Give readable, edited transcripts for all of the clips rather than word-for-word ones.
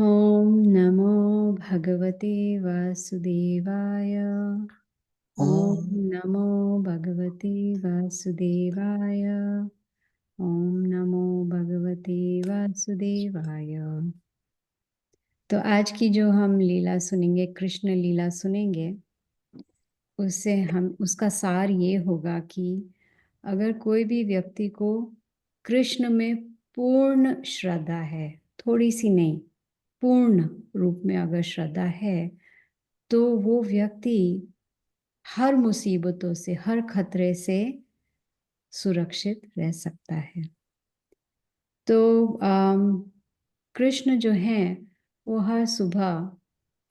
ॐ नमो भगवते वासुदेवाय। ॐ ओम। नमो भगवते वासुदेवाय। ॐ नमो भगवते वासुदेवाय। तो आज की जो हम लीला सुनेंगे, कृष्ण लीला सुनेंगे, उससे हम उसका सार ये होगा कि अगर कोई भी व्यक्ति को कृष्ण में पूर्ण श्रद्धा है, थोड़ी सी नहीं, पूर्ण रूप में अगर श्रद्धा है, तो वो व्यक्ति हर मुसीबतों से, हर खतरे से सुरक्षित रह सकता है। तो कृष्ण जो हैं वो हर सुबह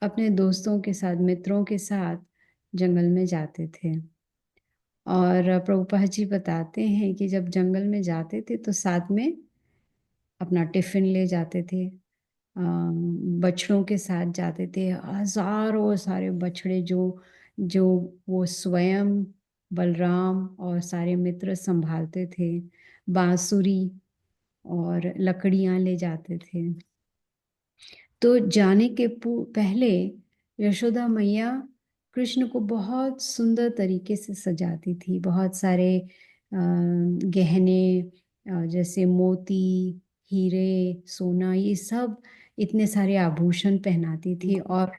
अपने दोस्तों के साथ, मित्रों के साथ जंगल में जाते थे। और प्रभुपाद जी बताते हैं कि जब जंगल में जाते थे तो साथ में अपना टिफिन ले जाते थे, बछड़ों के साथ जाते थे, हजारों सारे बछड़े जो जो वो स्वयं बलराम और सारे मित्र संभालते थे। बांसुरी और लकड़ियां ले जाते थे। तो जाने के पहले यशोदा मैया कृष्ण को बहुत सुंदर तरीके से सजाती थी। बहुत सारे गहने, जैसे मोती, हीरे, सोना, ये सब इतने सारे आभूषण पहनाती थी। और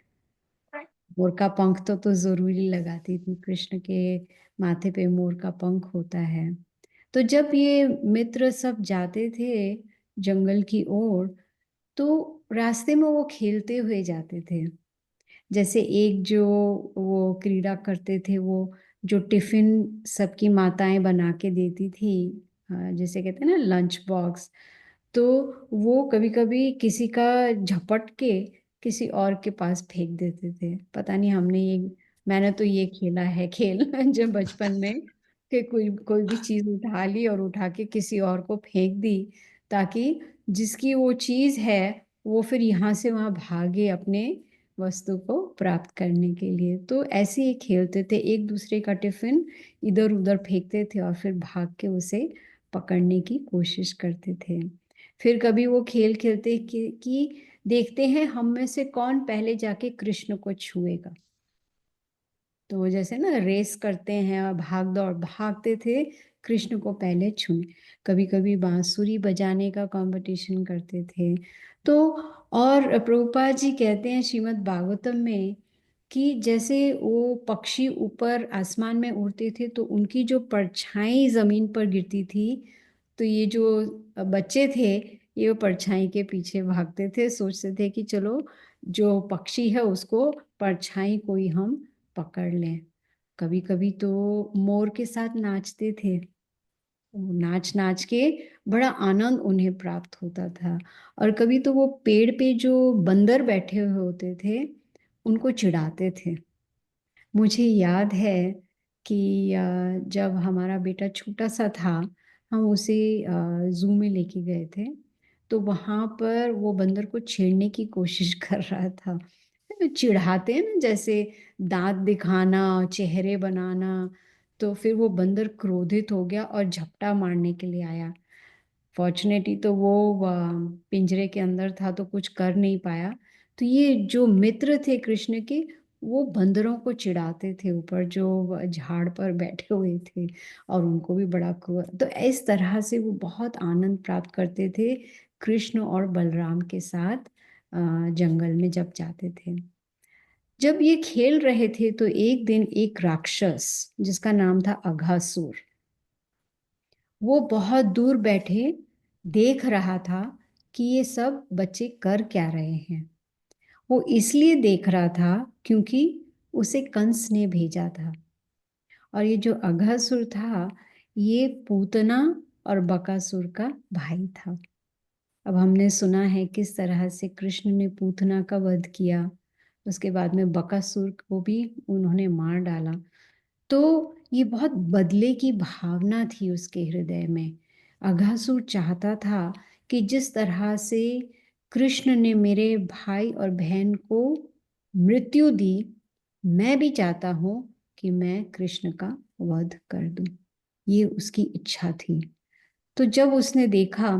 मोर का पंख तो जरूरी लगाती थी। कृष्ण के माथे पे मोर का पंख होता है। तो जब ये मित्र सब जाते थे जंगल की ओर, तो रास्ते में वो खेलते हुए जाते थे। जैसे एक जो वो क्रीड़ा करते थे, वो जो टिफिन सबकी माताएं बना के देती थी, जैसे कहते हैं ना लंच बॉक्स, तो वो कभी कभी किसी का झपट के किसी और के पास फेंक देते थे। पता नहीं, मैंने तो ये खेला है खेल जब बचपन में, कि कोई कोई भी चीज उठा ली और उठा के किसी और को फेंक दी, ताकि जिसकी वो चीज है वो फिर यहाँ से वहां भागे अपने वस्तु को प्राप्त करने के लिए। तो ऐसे ही खेलते थे, एक दूसरे का टिफिन इधर उधर फेंकते थे और फिर भाग के उसे पकड़ने की कोशिश करते थे। फिर कभी वो खेल खेलते कि देखते हैं हम में से कौन पहले जाके कृष्ण को छुएगा। तो वो जैसे ना रेस करते हैं और भाग दौड़ भागते थे कृष्ण को पहले छूने। कभी कभी बांसुरी बजाने का कंपटीशन करते थे। तो और प्रभुपाद जी कहते हैं श्रीमद् भागवतम में कि जैसे वो पक्षी ऊपर आसमान में उड़ते थे तो उनकी जो परछाई जमीन पर गिरती थी, तो ये जो बच्चे थे ये वो परछाई के पीछे भागते थे, सोचते थे कि चलो जो पक्षी है उसको परछाई कोई हम पकड़ लें। कभी कभी तो मोर के साथ नाचते थे। नाच नाच के बड़ा आनंद उन्हें प्राप्त होता था। और कभी तो वो पेड़ पे जो बंदर बैठे हुए होते थे उनको चिढ़ाते थे। मुझे याद है कि जब हमारा बेटा छोटा सा था, हम उसे जू में लेके गए थे। तो वहां पर वो बंदर को छेड़ने की कोशिश कर रहा था। चिढ़ाते हैं ना, जैसे दांत दिखाना, चेहरे बनाना। तो फिर वो बंदर क्रोधित हो गया और झपटा मारने के लिए आया। फॉर्चुनेटली तो वो पिंजरे के अंदर था तो कुछ कर नहीं पाया। तो ये जो मित्र थे कृष्ण के, वो बंदरों को चिढ़ाते थे ऊपर जो झाड़ पर बैठे हुए थे, और उनको भी बड़ा तो इस तरह से वो बहुत आनंद प्राप्त करते थे कृष्ण और बलराम के साथ जंगल में जब जाते थे। जब ये खेल रहे थे तो एक दिन एक राक्षस जिसका नाम था अघासुर, वो बहुत दूर बैठे देख रहा था कि ये सब बच्चे कर क्या रहे हैं। वो इसलिए देख रहा था क्योंकि उसे कंस ने भेजा था। और ये जो अघासुर था, ये पूतना और बकासुर का भाई था। अब हमने सुना है किस तरह से कृष्ण ने पूतना का वध किया, उसके बाद में बकासुर को भी उन्होंने मार डाला। तो ये बहुत बदले की भावना थी उसके हृदय में। अघासुर चाहता था कि जिस तरह से कृष्ण ने मेरे भाई और बहन को मृत्यु दी, मैं भी चाहता हूं कि मैं कृष्ण का वध कर दूं। ये उसकी इच्छा थी। तो जब उसने देखा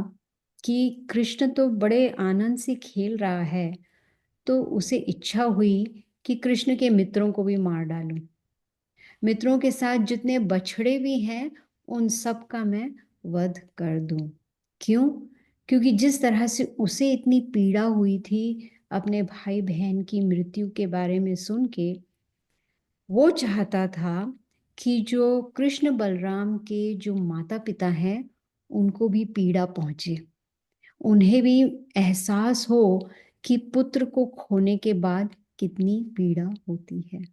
कि कृष्ण तो बड़े आनंद से खेल रहा है, तो उसे इच्छा हुई कि कृष्ण के मित्रों को भी मार डालूं। मित्रों के साथ जितने बछड़े भी हैं उन सब का मैं वध कर दूं। क्यों? क्योंकि जिस तरह से उसे इतनी पीड़ा हुई थी अपने भाई बहन की मृत्यु के बारे में सुन के, वो चाहता था कि जो कृष्ण बलराम के जो माता पिता हैं उनको भी पीड़ा पहुंचे, उन्हें भी एहसास हो कि पुत्र को खोने के बाद कितनी पीड़ा होती है।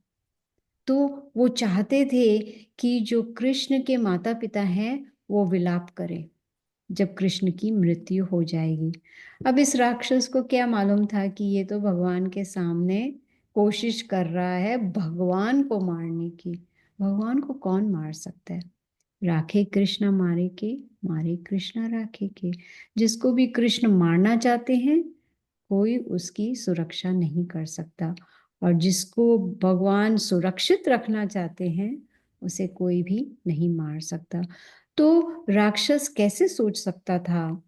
तो वो चाहते थे कि जो कृष्ण के माता पिता हैं वो विलाप करें जब कृष्ण की मृत्यु हो जाएगी। अब इस राक्षस को क्या मालूम था कि ये तो भगवान के सामने कोशिश कर रहा है भगवान को मारने की। भगवान को कौन मार सकता है? राखे कृष्ण मारे कृष्ण राखे के। जिसको भी कृष्ण मारना चाहते हैं कोई उसकी सुरक्षा नहीं कर सकता, और जिसको भगवान सुरक्षित रखना चाहते हैं उसे कोई भी नहीं मार सकता। तो राक्षस कैसे सोच सकता था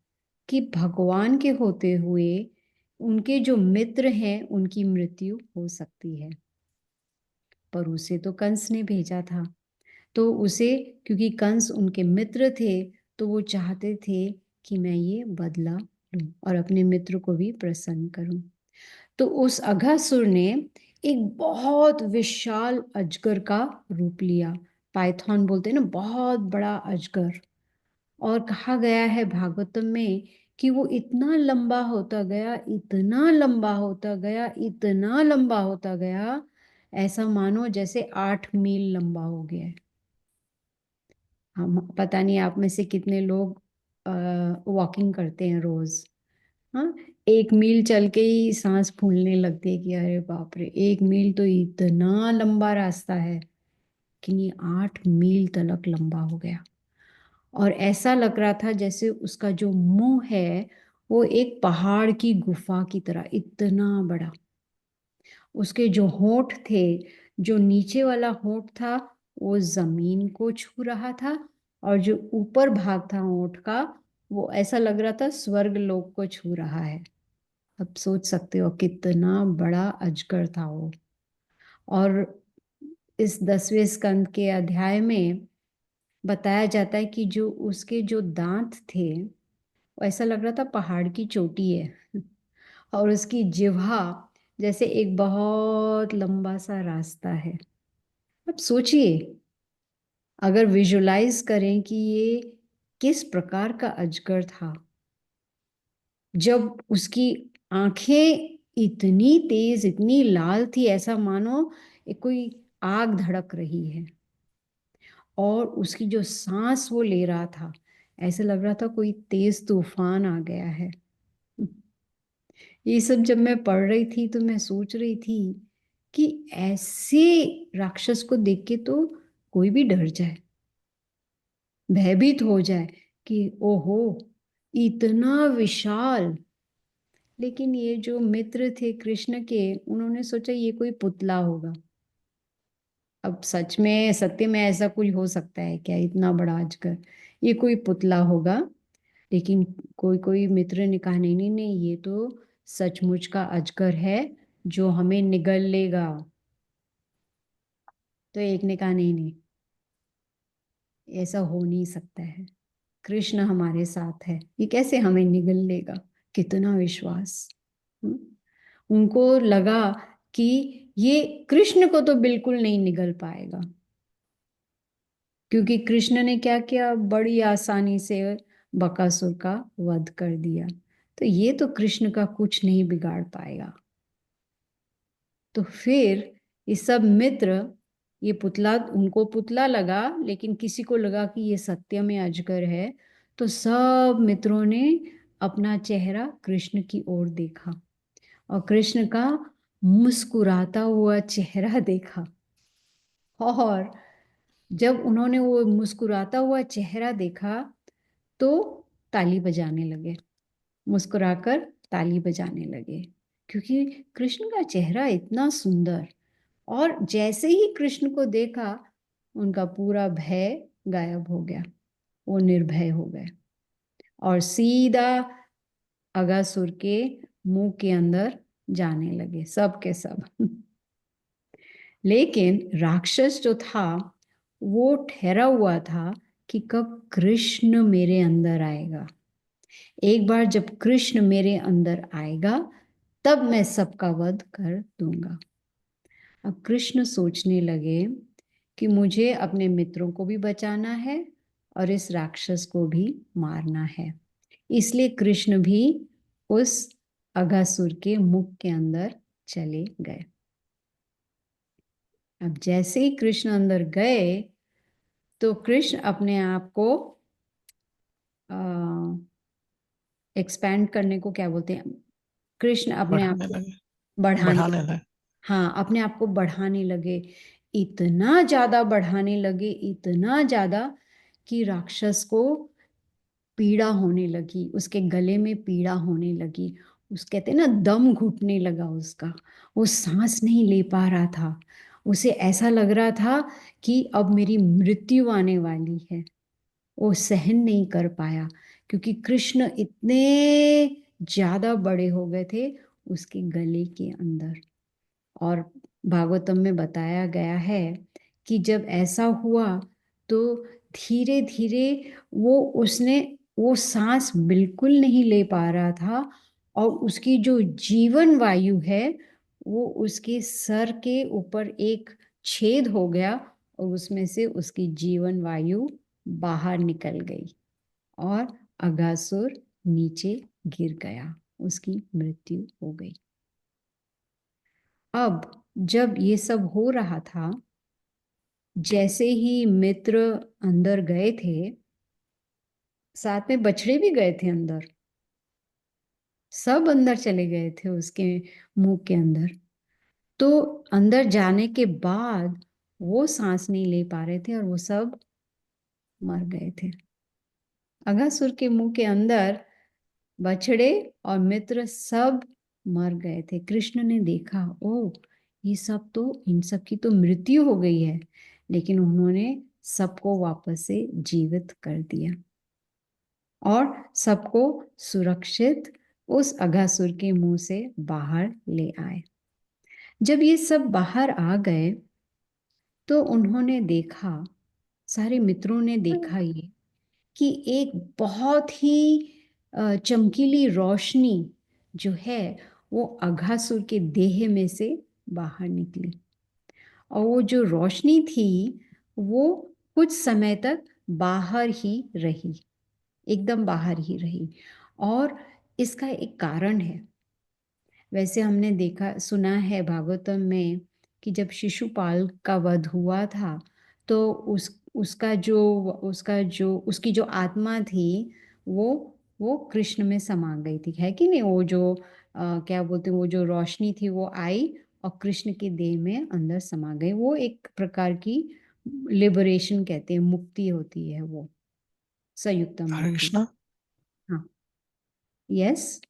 कि भगवान के होते हुए उनके जो मित्र हैं उनकी मृत्यु हो सकती है? पर उसे तो कंस ने भेजा था, तो उसे, क्योंकि कंस उनके मित्र थे, तो वो चाहते थे कि मैं ये बदला लूं और अपने मित्र को भी प्रसन्न करूं। तो उस अघासुर ने एक बहुत विशाल अजगर का रूप लिया। पाइथन बोलते हैं ना, बहुत बड़ा अजगर। और कहा गया है भागवतम में कि वो इतना लंबा होता गया, इतना लंबा होता गया, इतना लंबा होता गया, ऐसा मानो जैसे 8 मील लंबा हो गया है। हम पता नहीं आप में से कितने लोग वॉकिंग करते हैं रोज। हाँ, 1 मील चल के ही सांस फूलने लगती है कि अरे बाप रे, 1 मील तो इतना लंबा रास्ता है, कि ये 8 मील तलक लंबा हो गया। और ऐसा लग रहा था जैसे उसका जो मुंह है वो एक पहाड़ की गुफा की तरह इतना बड़ा। उसके जो होंठ थे, जो नीचे वाला होंठ था वो जमीन को छू रहा था, और जो ऊपर भाग था होंठ का वो ऐसा लग रहा था स्वर्ग लोक को छू रहा है। अब सोच सकते हो कितना बड़ा अजगर था वो। और इस 10वें स्कंद के अध्याय में बताया जाता है कि जो उसके जो दांत थे वो ऐसा लग रहा था पहाड़ की चोटी है और उसकी जिह्वा जैसे एक बहुत लंबा सा रास्ता है। अब सोचिए, अगर विजुलाइज करें कि ये किस प्रकार का अजगर था, जब उसकी आंखें इतनी तेज, इतनी लाल थी, ऐसा मानो कोई आग धड़क रही है, और उसकी जो सांस वो ले रहा था ऐसे लग रहा था कोई तेज तूफान आ गया है। ये सब जब मैं पढ़ रही थी तो मैं सोच रही थी कि ऐसे राक्षस को देख के तो कोई भी डर जाए, भयभीत हो जाए कि ओहो, इतना विशाल। लेकिन ये जो मित्र थे कृष्ण के, उन्होंने सोचा ये कोई पुतला होगा। अब सच में, सत्य में ऐसा कोई हो सकता है क्या? इतना बड़ा अजगर, ये कोई पुतला होगा। लेकिन कोई कोई मित्र ने कहा नहीं नहीं नहीं, ये तो सचमुच का अजगर है जो हमें निगल लेगा। तो एक ने कहा नहीं नहीं, ऐसा हो नहीं सकता है, कृष्ण हमारे साथ है, ये कैसे हमें निगल लेगा? कितना विश्वास। हम्म? उनको लगा कि ये कृष्ण को तो बिल्कुल नहीं निगल पाएगा, क्योंकि कृष्ण ने क्या किया, बड़ी आसानी से बकासुर का वध कर दिया। तो ये तो कृष्ण का कुछ नहीं बिगाड़ पाएगा। तो फिर ये सब मित्र, ये पुतला, उनको पुतला लगा, लेकिन किसी को लगा कि ये सत्य में अजगर है। तो सब मित्रों ने अपना चेहरा कृष्ण की ओर देखा, और कृष्ण का मुस्कुराता हुआ चेहरा देखा। और जब उन्होंने वो मुस्कुराता हुआ चेहरा देखा तो ताली बजाने लगे, मुस्कुराकर ताली बजाने लगे, क्योंकि कृष्ण का चेहरा इतना सुंदर। और जैसे ही कृष्ण को देखा उनका पूरा भय गायब हो गया, वो निर्भय हो गए और सीधा अगासुर के मुंह के अंदर जाने लगे, सब के सब। लेकिन राक्षस जो था वो ठहरा हुआ था कि कब कृष्ण मेरे अंदर आएगा। एक बार जब कृष्ण मेरे अंदर आएगा तब मैं सबका वध कर दूंगा। अब कृष्ण सोचने लगे कि मुझे अपने मित्रों को भी बचाना है और इस राक्षस को भी मारना है। इसलिए कृष्ण भी उस अघासुर के मुख के अंदर चले गए। अब जैसे ही कृष्ण अंदर गए तो कृष्ण अपने आप को एक्सपैंड करने को क्या बोलते हैं, कृष्ण अपने आप बढ़ाने को लगे। बढ़ाने बढ़ाने लगे। लगे। हाँ, अपने आप को बढ़ाने लगे, इतना ज्यादा बढ़ाने लगे, इतना ज्यादा कि राक्षस को पीड़ा होने लगी, उसके गले में पीड़ा होने लगी। उस कहते ना दम घुटने लगा उसका, वो सांस नहीं ले पा रहा था। उसे ऐसा लग रहा था कि अब मेरी मृत्यु आने वाली है। वो सहन नहीं कर पाया क्योंकि कृष्ण इतने ज्यादा बड़े हो गए थे उसके गले के अंदर। और भागवतम में बताया गया है कि जब ऐसा हुआ तो धीरे धीरे वो सांस बिल्कुल नहीं ले पा रहा था और उसकी जो जीवन वायु है वो उसके सर के ऊपर एक छेद हो गया और उसमें से उसकी जीवन वायु बाहर निकल गई और अगासुर नीचे गिर गया, उसकी मृत्यु हो गई। अब जब ये सब हो रहा था, जैसे ही मित्र अंदर गए थे, साथ में बछड़े भी गए थे अंदर, सब अंदर चले गए थे उसके मुंह के अंदर। तो अंदर जाने के बाद वो सांस नहीं ले पा रहे थे और वो सब मर गए थे। अघासुर के मुंह के अंदर बछड़े और मित्र सब मर गए थे। कृष्ण ने देखा, ओ ये सब तो, इन सब की तो मृत्यु हो गई है, लेकिन उन्होंने सबको वापस से जीवित कर दिया और सबको सुरक्षित उस अघासुर के मुंह से बाहर ले आए। जब ये सब बाहर आ गए तो उन्होंने देखा, सारे मित्रों ने देखा ये कि एक बहुत ही चमकीली रोशनी जो है वो अघासुर के देह में से बाहर निकली। और वो जो रोशनी थी वो कुछ समय तक बाहर ही रही, एकदम बाहर ही रही। और इसका एक कारण है। वैसे हमने देखा सुना है भागवतम में कि जब शिशुपाल का वध हुआ था तो उसकी जो आत्मा थी वो कृष्ण में समा गई थी, है कि नहीं। वो जो क्या बोलते हैं, वो जो रोशनी थी वो आई और कृष्ण के देह में अंदर समा गई। वो एक प्रकार की लिबरेशन कहते हैं, मुक्ति होती है वो, संयुक्त हरे मुक्ति। कृष्णा। हाँ, यस।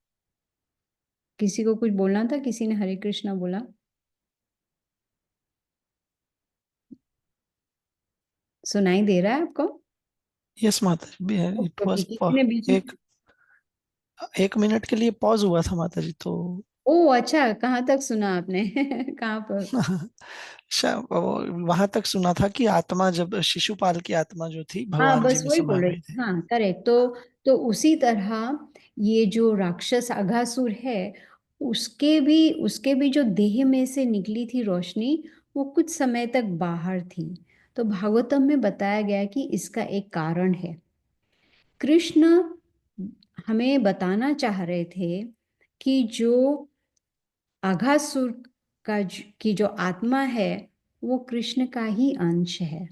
किसी को कुछ बोलना था, किसी ने हरे कृष्णा बोला। सुनाई दे रहा है आपको? यस माता जी, इट ओके ओके, वाज किसी ने बीच में। एक 1 मिनट के लिए पॉज हुआ था माता जी, तो ओ अच्छा, कहाँ तक सुना आपने? कहाँ पर? वहां तक सुना था कि आत्मा, जब शिशुपाल की आत्मा जो थी हाँ, भगवान जी बस में वही समा बोल रही गई थी। थी। हाँ, करेक्ट। तो उसी तरह ये जो राक्षस अघासुर है उसके भी जो देह में से निकली थी रोशनी वो कुछ समय तक बाहर थी। तो भागवतम में बताया गया कि इसका एक कारण है। कृष्ण हमें बताना चाह रहे थे कि जो अघासुर की जो आत्मा है वो कृष्ण का ही अंश है,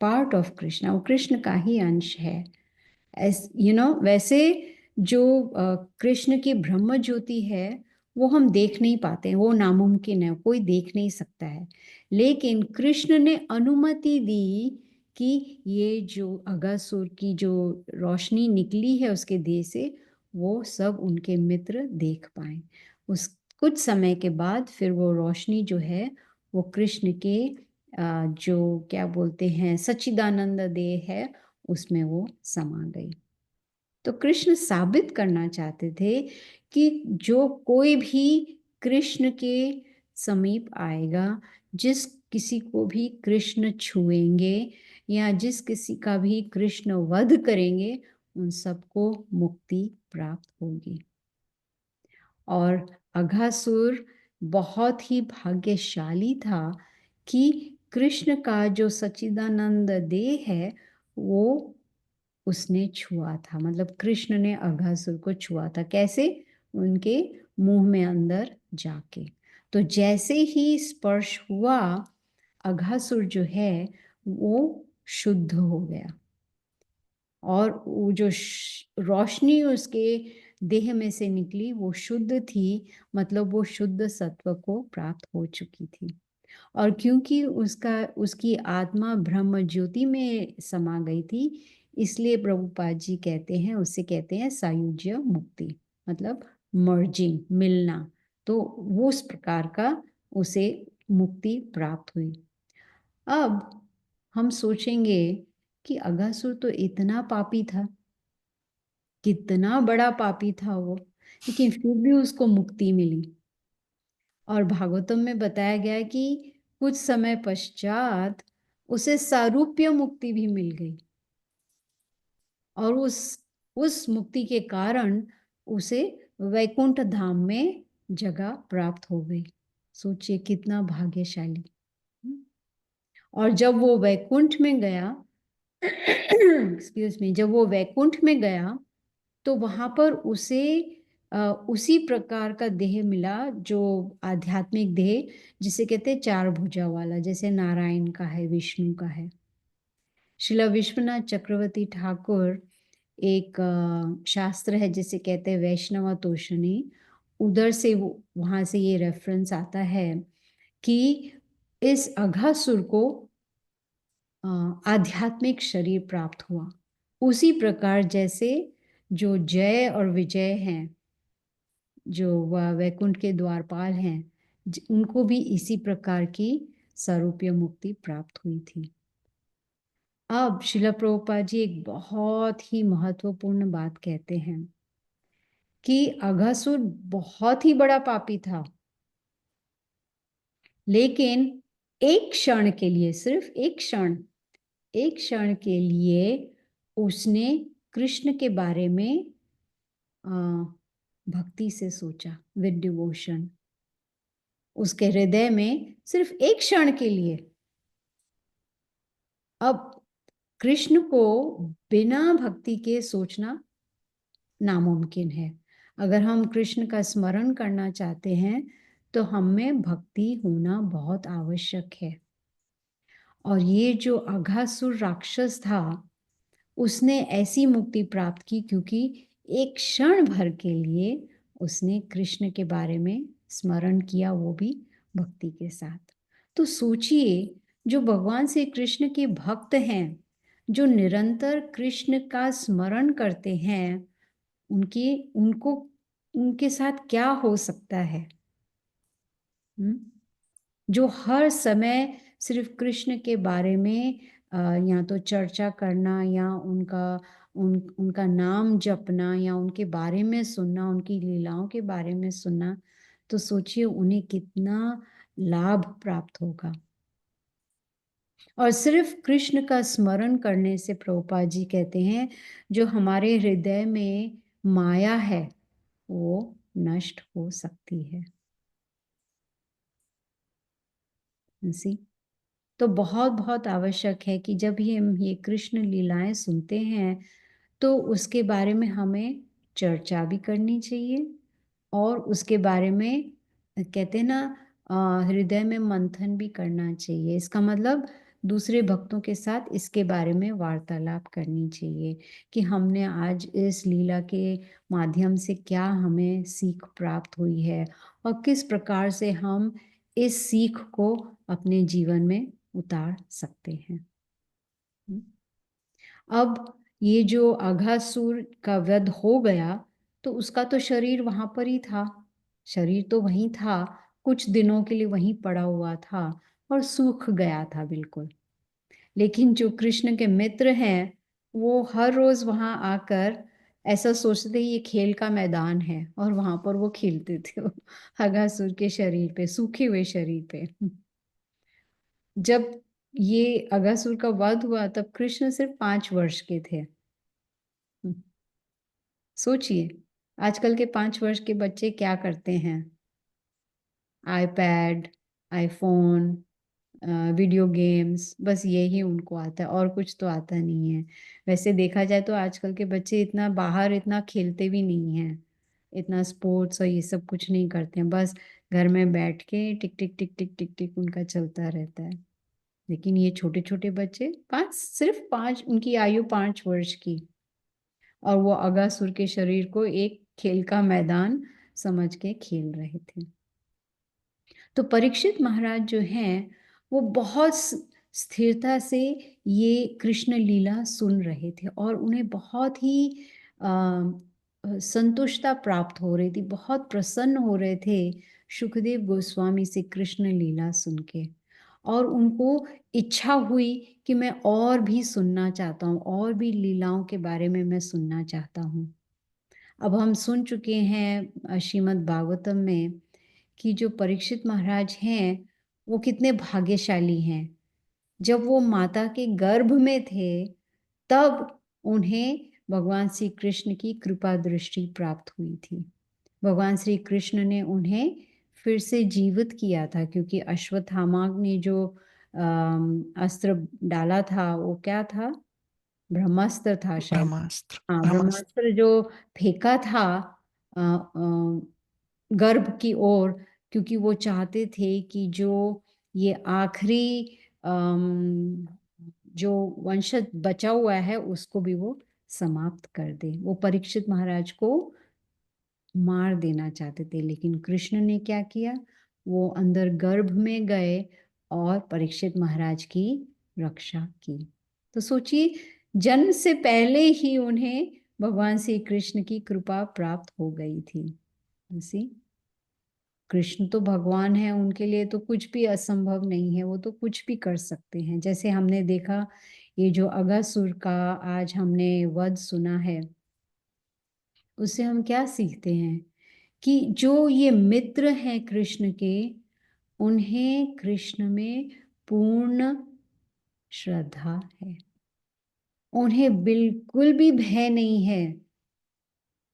पार्ट ऑफ कृष्ण, वो कृष्ण का ही अंश है। वैसे जो कृष्ण की ब्रह्म ज्योति है वो हम देख नहीं पाते हैं, वो नामुमकिन है, कोई देख नहीं सकता है। लेकिन कृष्ण ने अनुमति दी कि ये जो अगासुर की जो रोशनी निकली है उसके देह से वो सब उनके मित्र देख पाए। उस कुछ समय के बाद फिर वो रोशनी जो है वो कृष्ण के जो क्या बोलते हैं सच्चिदानंद देह है उसमें वो समा गई। तो कृष्ण साबित करना चाहते थे कि जो कोई भी कृष्ण के समीप आएगा, जिस किसी को भी कृष्ण छुएंगे या जिस किसी का भी कृष्ण वध करेंगे, उन सबको मुक्ति प्राप्त होगी। और अघासुर बहुत ही भाग्यशाली था कि कृष्ण का जो सच्चिदानंद देह है वो उसने छुआ था। मतलब कृष्ण ने अघासुर को छुआ था। कैसे? उनके मुंह में अंदर जाके। तो जैसे ही स्पर्श हुआ, अघासुर जो है वो शुद्ध हो गया, और वो जो रोशनी उसके देह में से निकली वो शुद्ध थी। मतलब वो शुद्ध सत्व को प्राप्त हो चुकी थी। और क्योंकि उसकी आत्मा ब्रह्म ज्योति में समा गई थी, इसलिए प्रभुपाद जी कहते हैं, उससे कहते हैं सायुज्य मुक्ति, मतलब मर्जिंग, मिलना। तो वो उस प्रकार का उसे मुक्ति प्राप्त हुई। अब हम सोचेंगे कि अगासुर तो इतना पापी था, कितना बड़ा पापी था वो, लेकिन फिर भी उसको मुक्ति मिली। और भागवतम में बताया गया है कि कुछ समय पश्चात उसे सारूप्य मुक्ति भी मिल गई, और उस मुक्ति के कारण उसे वैकुंठ धाम में जगह प्राप्त हो गई। सोचिए कितना भाग्यशाली। और जब वो वैकुंठ में गया, एक्सक्यूज मी, जब वो वैकुंठ में गया तो वहां पर उसे उसी प्रकार का देह मिला, जो आध्यात्मिक देह जिसे कहते हैं चार भुजा वाला, जैसे नारायण का है, विष्णु का है। श्रीला विश्वनाथ चक्रवर्ती ठाकुर, एक शास्त्र है जिसे कहते हैं वैष्णव तोषणी, उधर से वहां से ये रेफरेंस आता है कि इस अघासुर को आध्यात्मिक शरीर प्राप्त हुआ, उसी प्रकार जैसे जो जय और विजय हैं, जो वैकुंठ के द्वारपाल हैं, उनको भी इसी प्रकार की सारूप्य मुक्ति प्राप्त हुई थी। अब शिला प्रभुपाद जी एक बहुत ही महत्वपूर्ण बात कहते हैं कि अघासुर बहुत ही बड़ा पापी था, लेकिन एक क्षण के लिए, सिर्फ एक क्षण के लिए उसने कृष्ण के बारे में भक्ति से सोचा, विद डिवोशन। उसके हृदय में सिर्फ एक क्षण के लिए। अब कृष्ण को बिना भक्ति के सोचना नामुमकिन है। अगर हम कृष्ण का स्मरण करना चाहते हैं तो हमें भक्ति होना बहुत आवश्यक है। और ये जो अघासुर राक्षस था, उसने ऐसी मुक्ति प्राप्त की क्योंकि एक क्षण भर के लिए उसने कृष्ण के बारे में स्मरण किया, वो भी भक्ति के साथ। तो सोचिए, जो भगवान श्री कृष्ण के भक्त हैं, जो निरंतर कृष्ण का स्मरण करते हैं, उनको उनके साथ क्या हो सकता है? जो हर समय सिर्फ कृष्ण के बारे में या तो चर्चा करना या उनका नाम जपना या उनके बारे में सुनना, उनकी लीलाओं के बारे में सुनना, तो सोचिए उन्हें कितना लाभ प्राप्त होगा। और सिर्फ कृष्ण का स्मरण करने से, प्रभुपाद जी कहते हैं, जो हमारे हृदय में माया है वो नष्ट हो सकती है। सी तो बहुत बहुत आवश्यक है कि जब ही हम ये कृष्ण लीलाएं सुनते हैं तो उसके बारे में हमें चर्चा भी करनी चाहिए, और उसके बारे में कहते हैं ना, हृदय में मंथन भी करना चाहिए। इसका मतलब दूसरे भक्तों के साथ इसके बारे में वार्तालाप करनी चाहिए कि हमने आज इस लीला के माध्यम से क्या हमें सीख प्राप्त हुई है, और किस प्रकार से हम इस सीख को अपने जीवन में उतार सकते हैं। अब ये जो अघासुर का वध हो गया तो उसका तो शरीर वहां पर ही था, शरीर तो वहीं था, कुछ दिनों के लिए वहीं पड़ा हुआ था और सूख गया था बिल्कुल। लेकिन जो कृष्ण के मित्र हैं वो हर रोज वहां आकर ऐसा सोचते थे ये खेल का मैदान है, और वहां पर वो खेलते थे अगासुर के शरीर पे, सूखे हुए शरीर पे। जब ये अगासुर का वध हुआ तब कृष्ण सिर्फ 5 वर्ष के थे। सोचिए आजकल के 5 वर्ष के बच्चे क्या करते हैं। आईपैड, आईफोन, वीडियो गेम्स, बस यही उनको आता है, और कुछ तो आता नहीं है। वैसे देखा जाए तो आजकल के बच्चे इतना बाहर इतना खेलते भी नहीं हैं, इतना स्पोर्ट्स और ये सब कुछ नहीं करते हैं, बस घर में बैठ के टिक टिक टिक टिक टिक टिक उनका चलता रहता है। लेकिन ये छोटे छोटे बच्चे, सिर्फ 5, उनकी आयु 5 वर्ष की, और वो अगासुर के शरीर को एक खेल का मैदान समझ के खेल रहे थे। तो परीक्षित महाराज जो हैं वो बहुत स्थिरता से ये कृष्ण लीला सुन रहे थे, और उन्हें बहुत ही संतुष्टता प्राप्त हो रही थी, बहुत प्रसन्न हो रहे थे सुखदेव गोस्वामी से कृष्ण लीला सुन के। और उनको इच्छा हुई कि मैं और भी सुनना चाहता हूँ, और भी लीलाओं के बारे में मैं सुनना चाहता हूँ। अब हम सुन चुके हैं श्रीमद् भागवतम में कि जो परीक्षित महाराज हैं वो कितने भाग्यशाली हैं। जब वो माता के गर्भ में थे तब उन्हें भगवान श्री कृष्ण की कृपा दृष्टि प्राप्त हुई थी। भगवान श्री कृष्ण ने उन्हें फिर से जीवित किया था, क्योंकि अश्वत्थामा ने जो अस्त्र डाला था वो क्या था, ब्रह्मास्त्र था शायद। ब्रह्मास्त्र। हाँ, ब्रह्मास्त्र। ब्रह्मास्त्र जो फेंका था गर्भ की ओर, क्योंकि वो चाहते थे कि जो ये आखिरी जो वंशज बचा हुआ है उसको भी वो समाप्त कर दे। वो परीक्षित महाराज को मार देना चाहते थे, लेकिन कृष्ण ने क्या किया, वो अंदर गर्भ में गए और परीक्षित महाराज की रक्षा की। तो सोचिए जन्म से पहले ही उन्हें भगवान श्री कृष्ण की कृपा प्राप्त हो गई थी। इसी कृष्ण तो भगवान है, उनके लिए तो कुछ भी असंभव नहीं है, वो तो कुछ भी कर सकते हैं। जैसे हमने देखा ये जो अगासुर का आज हमने वध सुना है, उससे हम क्या सीखते हैं कि जो ये मित्र हैं कृष्ण के, उन्हें कृष्ण में पूर्ण श्रद्धा है, उन्हें बिल्कुल भी भय नहीं है।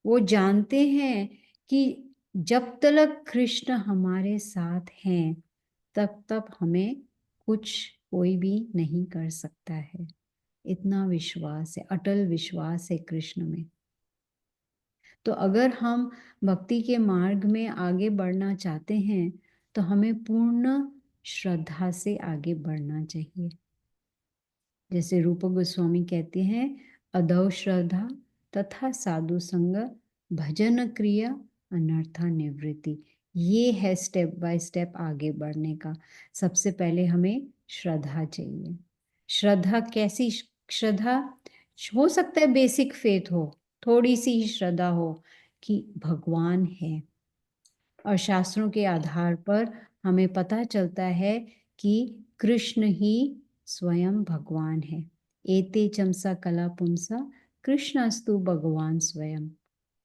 वो जानते हैं कि जब तक कृष्ण हमारे साथ हैं तब तक हमें कुछ कोई भी नहीं कर सकता है। इतना विश्वास है, अटल विश्वास है कृष्ण में। तो अगर हम भक्ति के मार्ग में आगे बढ़ना चाहते हैं तो हमें पूर्ण श्रद्धा से आगे बढ़ना चाहिए। जैसे रूप गोस्वामी कहते हैं, अदौ श्रद्धा तथा साधु संग, भजन क्रिया, अनर्था निवृत्ति। ये है स्टेप बाय स्टेप आगे बढ़ने का। सबसे पहले हमें श्रद्धा चाहिए। श्रद्धा कैसी श्रद्धा? हो सकता है बेसिक फेथ हो, थोड़ी सी ही श्रद्धा हो कि भगवान है, और शास्त्रों के आधार पर हमें पता चलता है कि कृष्ण ही स्वयं भगवान है। एते चमसा कला पुंसा, कृष्णस्तु भगवान स्वयं।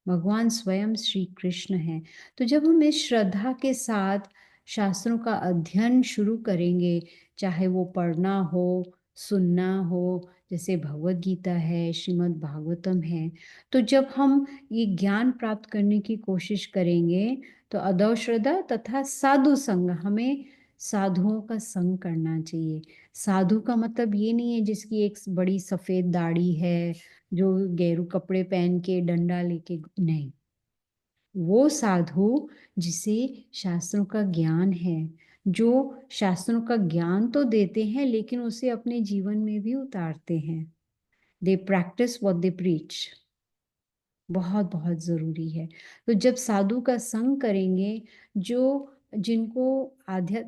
भगवान स्वयं श्री कृष्ण है। तो जब हम इस श्रद्धा के साथ शास्त्रों का अध्ययन शुरू करेंगे, चाहे वो पढ़ना हो, सुनना हो, जैसे भगवत गीता है, श्रीमद् भागवतम है, तो जब हम ये ज्ञान प्राप्त करने की कोशिश करेंगे तो अदौ श्रद्धा तथा साधु संग, हमें साधुओं का संग करना चाहिए। साधु का मतलब ये नहीं है जिसकी एक बड़ी सफेद दाढ़ी है, जो गेरू कपड़े पहन के डंडा लेके, नहीं। वो साधु जिसे शास्त्रों का ज्ञान है, जो शास्त्रों का ज्ञान तो देते हैं लेकिन उसे अपने जीवन में भी उतारते हैं। They practice what they preach. बहुत बहुत जरूरी है। तो जब साधु का संग करेंगे, जो जिनको आध्या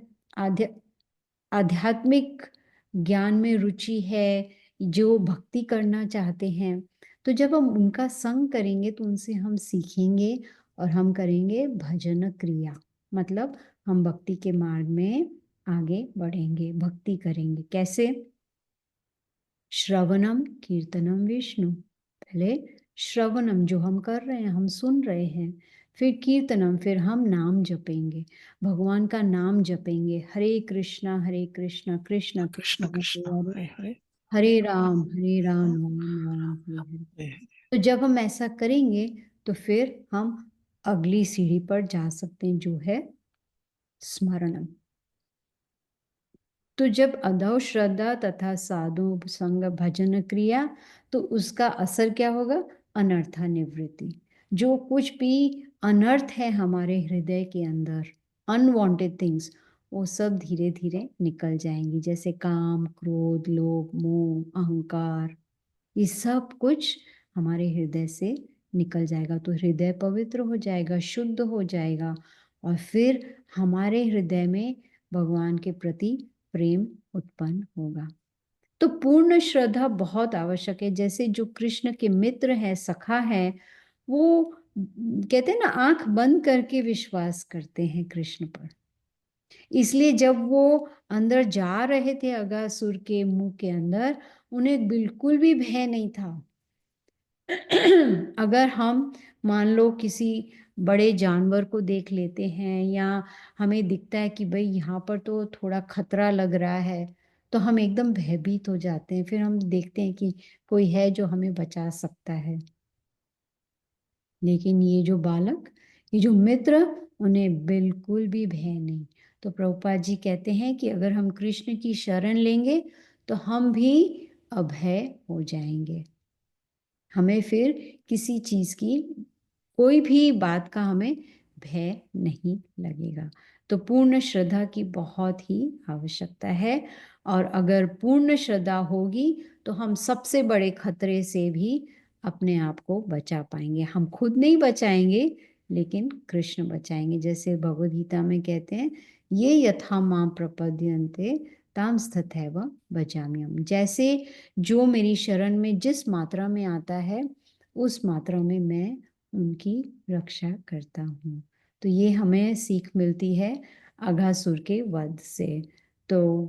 आध्यात्मिक ज्ञान में रुचि है, जो भक्ति करना चाहते हैं, तो जब हम उनका संग करेंगे तो उनसे हम सीखेंगे और हम करेंगे भजन क्रिया। मतलब हम भक्ति के मार्ग में आगे बढ़ेंगे, भक्ति करेंगे। कैसे? श्रवणम कीर्तनम विष्णु। पहले श्रवणम जो हम कर रहे हैं, हम सुन रहे हैं। फिर कीर्तनम, फिर हम नाम जपेंगे, भगवान का नाम जपेंगे, हरे कृष्णा कृष्ण कृष्ण कृष्ण कृष्ण हरे हरे, हरे हरे, हरे राम राम राम हरे हरे। हरे हरे। तो जब हम ऐसा करेंगे तो फिर हम अगली सीढ़ी पर जा सकते हैं, जो है स्मरणम। तो जब अधव श्रद्धा तथा साधु संग भजन क्रिया, तो उसका असर क्या होगा? अनर्था निवृत्ति। जो कुछ भी अनर्थ है हमारे हृदय के अंदर, अनवांटेड थिंग्स, वो सब धीरे धीरे निकल जाएंगी, जैसे काम, क्रोध, लोभ, मोह, अहंकार, ये सब कुछ हमारे हृदय से निकल जाएगा। तो हृदय पवित्र हो जाएगा, शुद्ध हो जाएगा, और फिर हमारे हृदय में भगवान के प्रति प्रेम उत्पन्न होगा। तो पूर्ण श्रद्धा बहुत आवश्यक है। जैसे जो कृष्ण के मित्र है, सखा है, वो कहते हैं ना, आंख बंद करके विश्वास करते हैं कृष्ण पर। इसलिए जब वो अंदर जा रहे थे अगासुर के मुंह के अंदर, उन्हें बिल्कुल भी भय नहीं था। अगर हम मान लो किसी बड़े जानवर को देख लेते हैं, या हमें दिखता है कि भाई यहाँ पर तो थोड़ा खतरा लग रहा है, तो हम एकदम भयभीत हो जाते हैं। फिर हम देखते हैं कि कोई है जो हमें बचा सकता है। लेकिन ये जो बालक, ये जो मित्र, उन्हें बिल्कुल भी भय नहीं। तो प्रभुपाद जी कहते हैं कि अगर हम कृष्ण की शरण लेंगे तो हम भी अभय हो जाएंगे। हमें फिर किसी चीज की, कोई भी बात का हमें भय नहीं लगेगा। तो पूर्ण श्रद्धा की बहुत ही आवश्यकता है। और अगर पूर्ण श्रद्धा होगी तो हम सबसे बड़े खतरे से भी अपने आप को बचा पाएंगे। हम खुद नहीं बचाएंगे, लेकिन कृष्ण बचाएंगे। जैसे भगवद गीता में कहते हैं, ये यथा मां प्रपद्यन्ते ताम तथैव भजाम्यहम्। जैसे जो मेरी शरण में जिस मात्रा में आता है, उस मात्रा में मैं उनकी रक्षा करता हूँ। तो ये हमें सीख मिलती है अघासुर के वध से। तो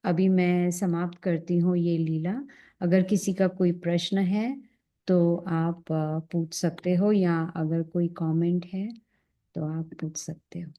अभी मैं समाप्त करती हूँ ये लीला। अगर किसी का कोई प्रश्न है तो आप पूछ सकते हो, या अगर कोई कमेंट है तो आप पूछ सकते हो।